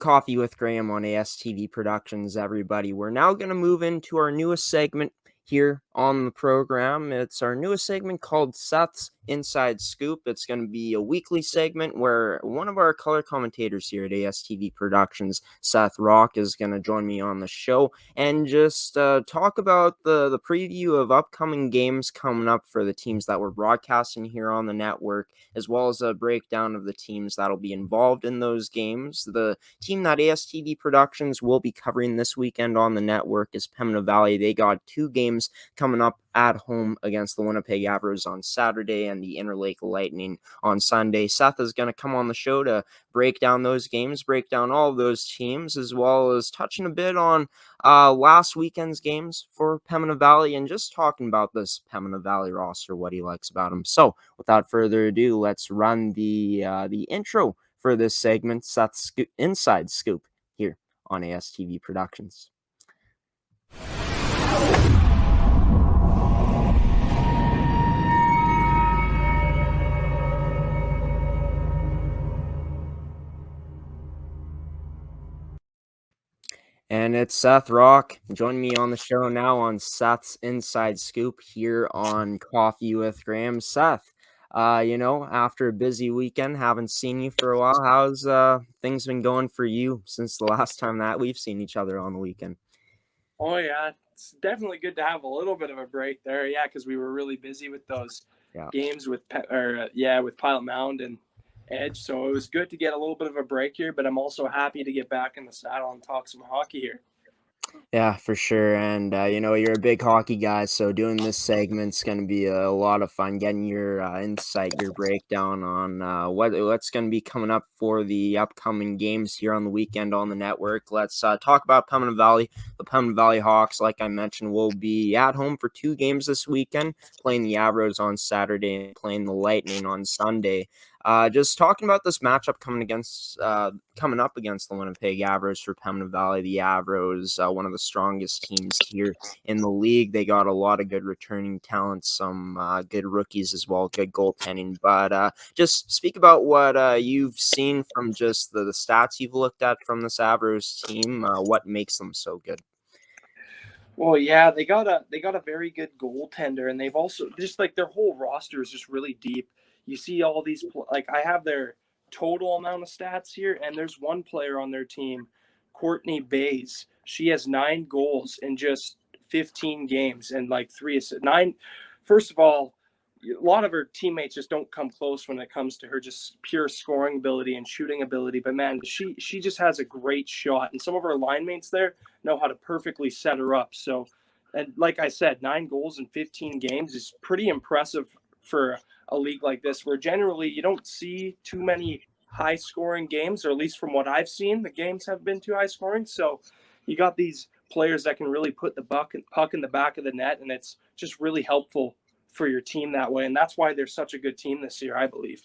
Coffee with Graham on ASTV Productions, everybody. We're now going to move into our newest segment here on the program. It's our newest segment called Seth's Inside Scoop. It's going to be a weekly segment where one of our color commentators here at ASTV Productions, Seth Rock, is going to join me on the show and just talk about the preview of upcoming games coming up for the teams that we're broadcasting here on the network, as well as a breakdown of the teams that'll be involved in those games. The team that ASTV Productions will be covering this weekend on the network is Pembina Valley. They got 2 games coming up at home against the Winnipeg Avros on Saturday and the Interlake Lightning on Sunday. Seth is going to come on the show to break down those games, break down all of those teams, as well as touching a bit on last weekend's games for Pembina Valley and just talking about this Pembina Valley roster, what he likes about them. So without further ado, let's run the intro for this segment, Seth's Inside Scoop here on ASTV Productions. And it's Seth Rock. Join me on the show now on Seth's Inside Scoop here on Coffee with Graham. Seth, after a busy weekend, haven't seen you for a while. How's things been going for you since the last time that we've seen each other on the weekend? Oh, yeah. It's definitely good to have a little bit of a break there. Yeah, because we were really busy with those games with Pilot Mound and Edge. So it was good to get a little bit of a break here, but I'm also happy to get back in the saddle and talk some hockey here. Yeah, for sure. And, you're a big hockey guy, so doing this segment's going to be a lot of fun, getting your insight, your breakdown on what's going to be coming up for the upcoming games here on the weekend on the network. Let's talk about Pembina Valley. The Pembina Valley Hawks, like I mentioned, will be at home for 2 games this weekend, playing the Avros on Saturday and playing the Lightning on Sunday. Just talking about this matchup coming up against the Winnipeg Avros for Pembina Valley. The Avros, one of the strongest teams here in the league. They got a lot of good returning talent, some good rookies as well, good goaltending. But just speak about what you've seen from just the stats you've looked at from this Avros team. What makes them so good? Well, yeah, they got a very good goaltender, and they've also just like their whole roster is just really deep. You see all these, like I have their total amount of stats here, and there's one player on their team, Courtney Bays. She has 9 goals in just 15 games and like 3 assists. 9. First of all, a lot of her teammates just don't come close when it comes to her just pure scoring ability and shooting ability. But man, she just has a great shot, and some of her line mates there know how to perfectly set her up. So, and like I said, 9 goals in 15 games is pretty impressive for a league like this, where generally you don't see too many high scoring games, or at least from what I've seen, the games have been too high scoring. So you got these players that can really put the puck in the back of the net, and it's just really helpful for your team that way. And that's why they're such a good team this year, I believe.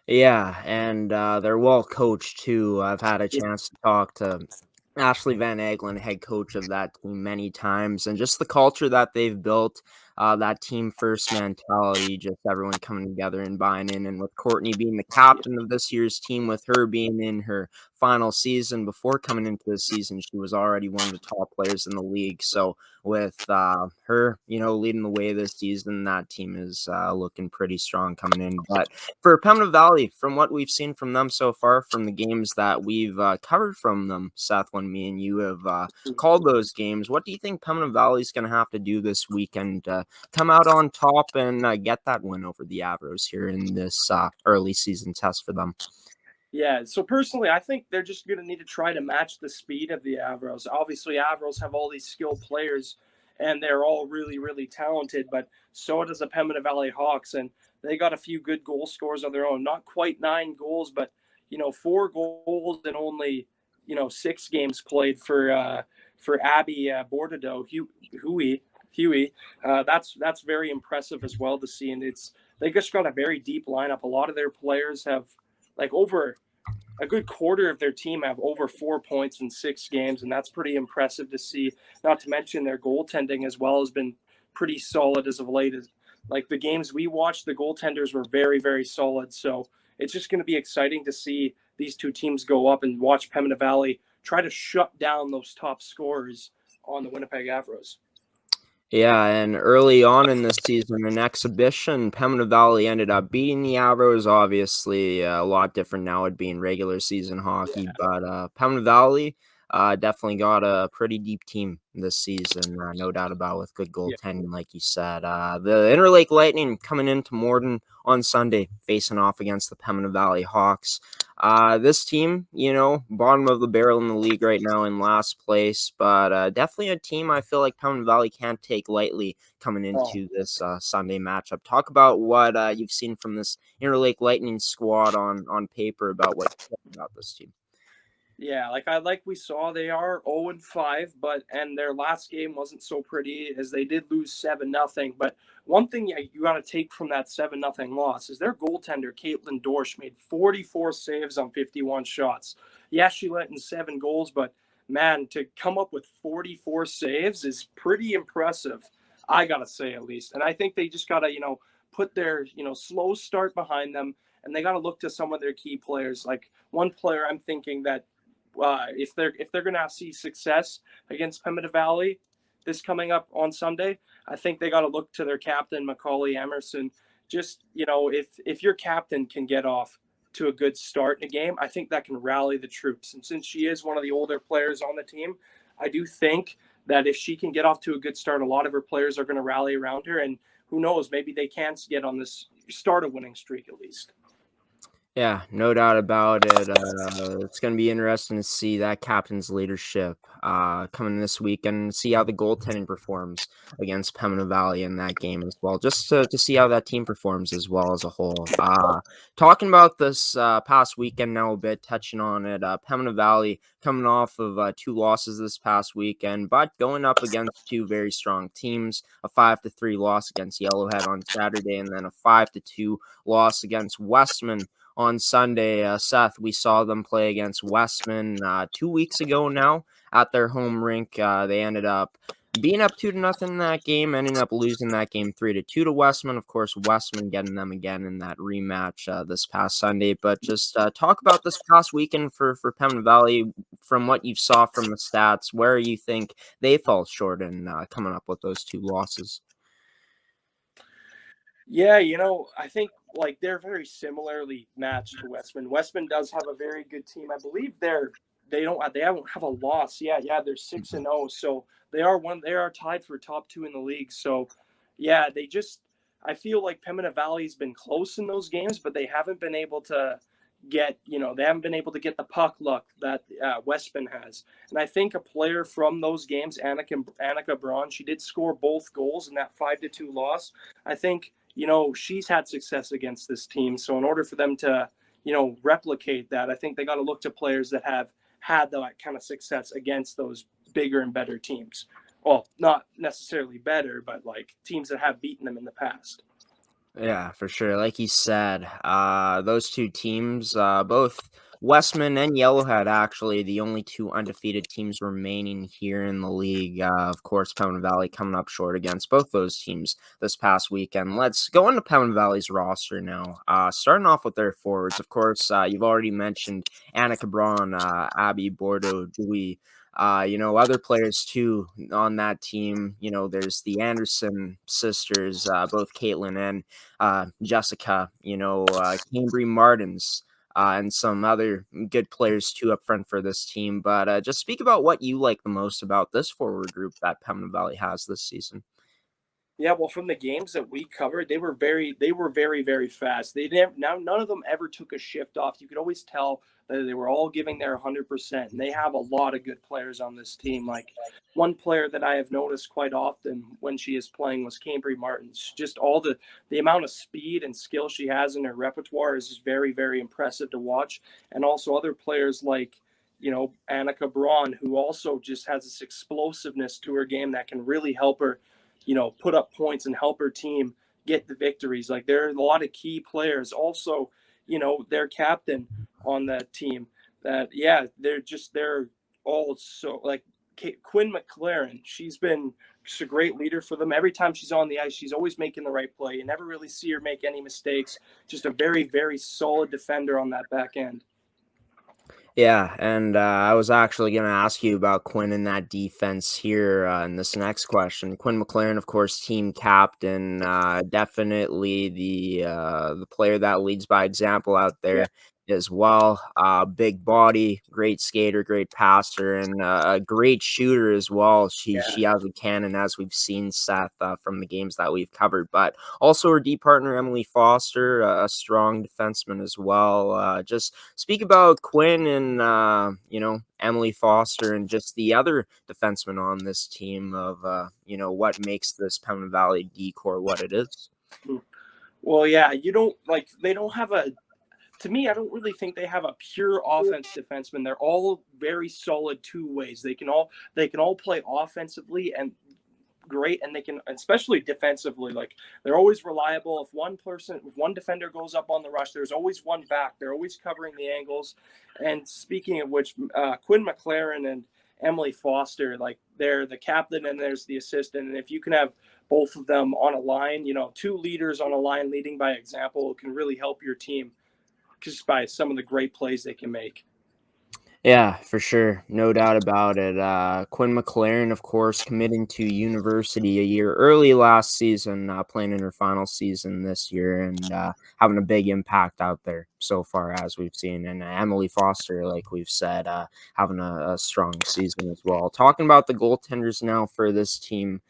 Yeah, and they're well coached too. I've had a chance to talk to Ashley Van Eglen, head coach of that team, many times, and just the culture that they've built, that team first mentality, just everyone coming together and buying in. And with Courtney being the captain of this year's team, with her being in her final season, before coming into the season, she was already one of the top players in the league. So with her, leading the way this season, that team is looking pretty strong coming in. But for Pembina Valley, from what we've seen from them so far, from the games that we've covered from them, Seth, when me and you have called those games, what do you think Pembina Valley is going to have to do this weekend to come out on top and get that win over the Avros here in this early season test for them? Yeah, so personally, I think they're just going to need to try to match the speed of the Avros. Obviously, Avros have all these skilled players, and they're all really, really talented, but so does the Pembina Valley Hawks, and they got a few good goal scorers of their own. Not quite 9 goals, but, 4 goals in only, 6 games played for Abby Bordeaux, Huey. That's very impressive as well to see, and they just got a very deep lineup. A lot of their players have over a good quarter of their team have over 4 points in 6 games, and that's pretty impressive to see. Not to mention their goaltending as well has been pretty solid as of late. Like the games we watched, the goaltenders were very, very solid. So it's just going to be exciting to see these two teams go up and watch Pembina Valley try to shut down those top scorers on the Winnipeg Avros. Yeah, and early on in this season, in exhibition, Pembina Valley ended up beating the Avros. Obviously, a lot different now, it being regular season hockey, Yeah. but Pembina Valley definitely got a pretty deep team this season, no doubt about, with good Yeah. goaltending, like you said. The Interlake Lightning coming into Morden on Sunday, facing off against the Pembina Valley Hawks. This team, bottom of the barrel in the league right now in last place, but definitely a team I feel like Pembina Valley can't take lightly coming Oh. into this Sunday matchup. Talk about what you've seen from this Interlake Lightning squad on paper about what you think about this team. Yeah, like we saw, they are 0-5, and their last game wasn't so pretty as they did lose 7-0. But one thing you got to take from that 7-0 loss is their goaltender Caitlin Dorsch made 44 saves on 51 shots. Yeah, she let in 7 goals, but man, to come up with 44 saves is pretty impressive. I gotta say, at least. And I think they just gotta put their slow start behind them, and they gotta look to some of their key players. Like one player I'm thinking that if they're going to see success against Pembina Valley this coming up on Sunday, I think they got to look to their captain Macaulay Emerson. Just if your captain can get off to a good start in a game, I think that can rally the troops. And since she is one of the older players on the team, I do think that if she can get off to a good start, a lot of her players are going to rally around her, and who knows, maybe they can get on this start a winning streak at least. Yeah, no doubt about it. It's going to be interesting to see that captain's leadership coming this weekend and see how the goaltending performs against Pembina Valley in that game as well, just to see how that team performs as well as a whole. Talking about this past weekend now a bit, touching on it, Pembina Valley coming off of 2 losses this past weekend, but going up against 2 very strong teams, a 5-3 loss against Yellowhead on Saturday, and then a 5-2 loss against Westman on Sunday. Seth, we saw them play against Westman 2 weeks ago now at their home rink. They ended up being up 2-0 in that game, ending up losing that game 3-2 to Westman. Of course, Westman getting them again in that rematch this past Sunday. But just talk about this past weekend for Pembina Valley from what you saw from the stats, where you think they fell short in coming up with those 2 losses. Yeah, I think like they're very similarly matched to Westman. Westman does have a very good team. I believe they don't have a loss. Yeah, they're 6-0. So they are tied for top 2 in the league. So yeah, I feel like Pembina Valley's been close in those games, but they haven't been able to get the puck luck that Westman has. And I think a player from those games, Annika Braun, she did score both goals in that 5-2 loss. I think she's had success against this team. So in order for them to, replicate that, I think they got to look to players that have had that kind of success against those bigger and better teams. Well, not necessarily better, but like teams that have beaten them in the past. Yeah, for sure. Like you said, those 2 teams, both Westman and Yellowhead, actually, the only 2 undefeated teams remaining here in the league. Of course, Pembina Valley coming up short against both those teams this past weekend. Let's go into Pembina Valley's roster now. Starting off with their forwards, of course, you've already mentioned Annika Braun, Abby Bordeaux, Dewey. Other players too on that team. There's the Anderson sisters, both Caitlin and Jessica, Cambry Martins, and some other good players too up front for this team. But just speak about what you like the most about this forward group that Pembina Valley has this season. Yeah, well, from the games that we covered, they were very, very fast. They didn't now none of them ever took a shift off. You could always tell that they were all giving their 100%. And they have a lot of good players on this team. Like one player that I have noticed quite often when she is playing was Cambry Martins. Just all the amount of speed and skill she has in her repertoire is just very, very impressive to watch. And also other players like Annika Braun, who also just has this explosiveness to her game that can really help her put up points and help her team get the victories. Like there are a lot of key players. Also, their captain on that team that, they're all so like Quinn Mclaren. She's a great leader for them. Every time she's on the ice, she's always making the right play. You never really see her make any mistakes. Just a very, very solid defender on that back end. Yeah, and I was actually going to ask you about Quinn in that defense here in this next question. Quinn Mclaren, of course, team captain, definitely the player that leads by example out Yeah, there as well. Big body, great skater, great passer, and a great shooter as well. She yeah. has a cannon, as we've seen, Seth, from the games that we've covered. But also her D partner Emily Foster, a strong defenseman as well. Just speak about Quinn and Emily Foster and just the other defensemen on this team of what makes this Pembina Valley decor what it is. Mm. Well, yeah, you don't like they don't have a to me, I don't really think they have a pure offense defenseman. They're all very solid two ways. They can all play offensively and great, and they can especially defensively. Like they're always reliable. If one defender goes up on the rush, there's always one back. They're always covering the angles. And speaking of which, Quinn Mclaren and Emily Foster, like they're the captain and there's the assistant. And if you can have both of them on a line, two leaders on a line leading by example can really help your team just by some of the great plays they can make. Yeah, for sure. No doubt about it. Quinn Mclaren, of course, committing to university a year early last season, playing in her final season this year and having a big impact out there so far, as we've seen. And Emily Foster, like we've said, having a strong season as well. Talking about the goaltenders now for this team,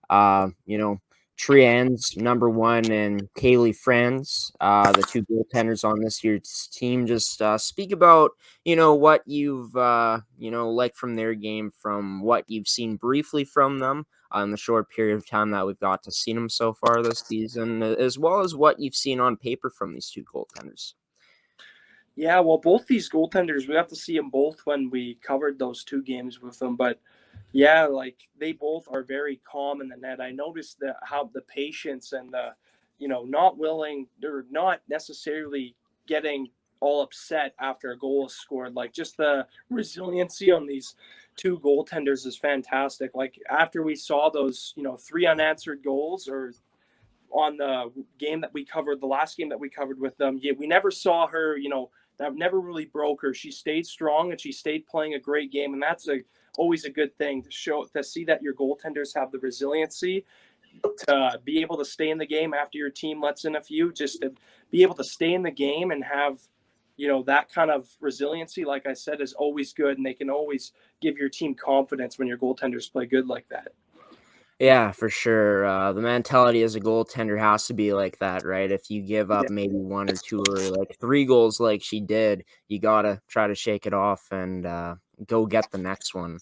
uh, you know, Trian's number one and Kaylee Friends, the two goaltenders on this year's team. Just speak about what you've liked from their game, from what you've seen briefly from them in the short period of time that we've got to see them so far this season, as well as what you've seen on paper from these two goaltenders. Yeah, well, both these goaltenders, we have to see them both when we covered those two games with them. But yeah, like they both are very calm in the net. I noticed that how the patience and not willing, they're not necessarily getting all upset after a goal is scored. Like just the resiliency on these two goaltenders is fantastic. Like after we saw those, three unanswered goals or on the game that we covered, the last game that we covered with them, yeah, we never saw her, that never really broke her. She stayed strong and she stayed playing a great game. And that's always a good thing to see that your goaltenders have the resiliency to be able to stay in the game after your team lets in a few, just to be able to stay in the game and have, that kind of resiliency, like I said, is always good. And they can always give your team confidence when your goaltenders play good like that. Yeah, for sure. The mentality as a goaltender has to be like that, right? If you give Yeah. up maybe one or two or like three goals like she did, you gotta try to shake it off and go get the next one.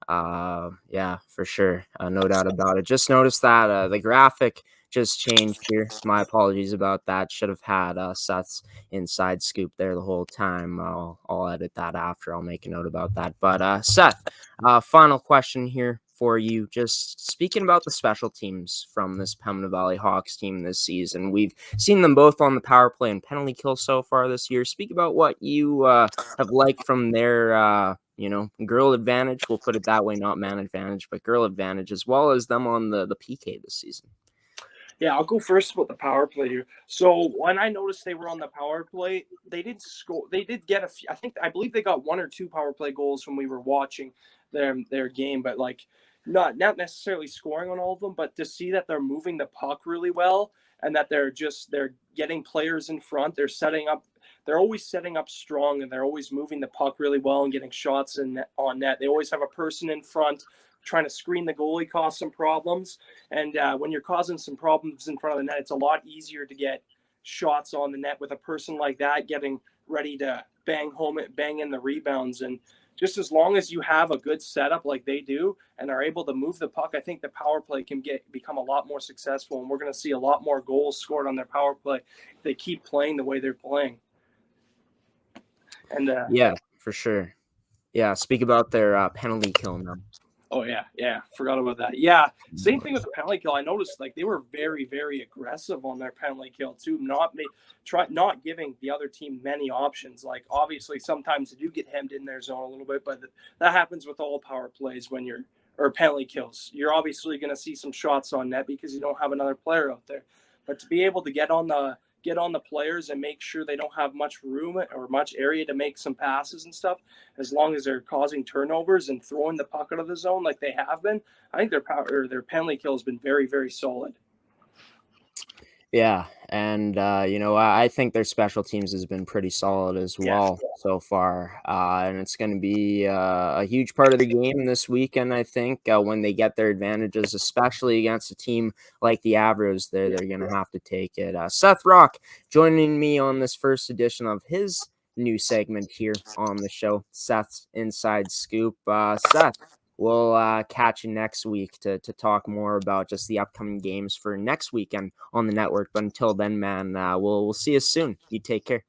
Yeah, for sure. No doubt about it. Just noticed that the graphic just changed here. My apologies about that. Should have had Seth's inside scoop there the whole time. I'll edit that after. I'll make a note about that. But Seth, final question here for you. Just speaking about the special teams from this Pembina Valley Hawks team this season. We've seen them both on the power play and penalty kill so far this year. Speak about what you have liked from their, girl advantage. We'll put it that way, not man advantage, but girl advantage, as well as them on the PK this season. Yeah, I'll go first with the power play here. So when I noticed they were on the power play, they did score. They did get a few. I believe they got one or two power play goals when we were watching their game, but like not necessarily scoring on all of them, but to see that they're moving the puck really well and that they're getting players in front. They're setting up. They're always setting up strong and they're always moving the puck really well and getting shots on net. They always have a person in front trying to screen the goalie, cause some problems. And when you're causing some problems in front of the net, it's a lot easier to get shots on the net with a person like that getting ready to bang in the rebounds. And just as long as you have a good setup like they do and are able to move the puck, I think the power play can become a lot more successful. And we're going to see a lot more goals scored on their power play if they keep playing the way they're playing. And Yeah, for sure. Yeah, speak about their penalty kill now. oh yeah, forgot about that. Yeah, same thing with the penalty kill. I noticed like they were very, very aggressive on their penalty kill too. Not giving the other team many options. Like obviously sometimes they do get hemmed in their zone a little bit, but that happens with all power plays or penalty kills. You're obviously going to see some shots on net because you don't have another player out there. But to be able to get on the players and make sure they don't have much room or much area to make some passes and stuff, as long as they're causing turnovers and throwing the puck out of the zone like they have been, I think their penalty kill has been very, very solid. Yeah, and I think their special teams has been pretty solid as well so far, and it's going to be a huge part of the game this weekend. I think when they get their advantages, especially against a team like the Avros, they're going to have to take it. Seth Rock joining me on this first edition of his new segment here on the show, Seth's Inside Scoop. Seth, we'll catch you next week to talk more about just the upcoming games for next weekend on the network. But until then, man, we'll see you soon. You take care.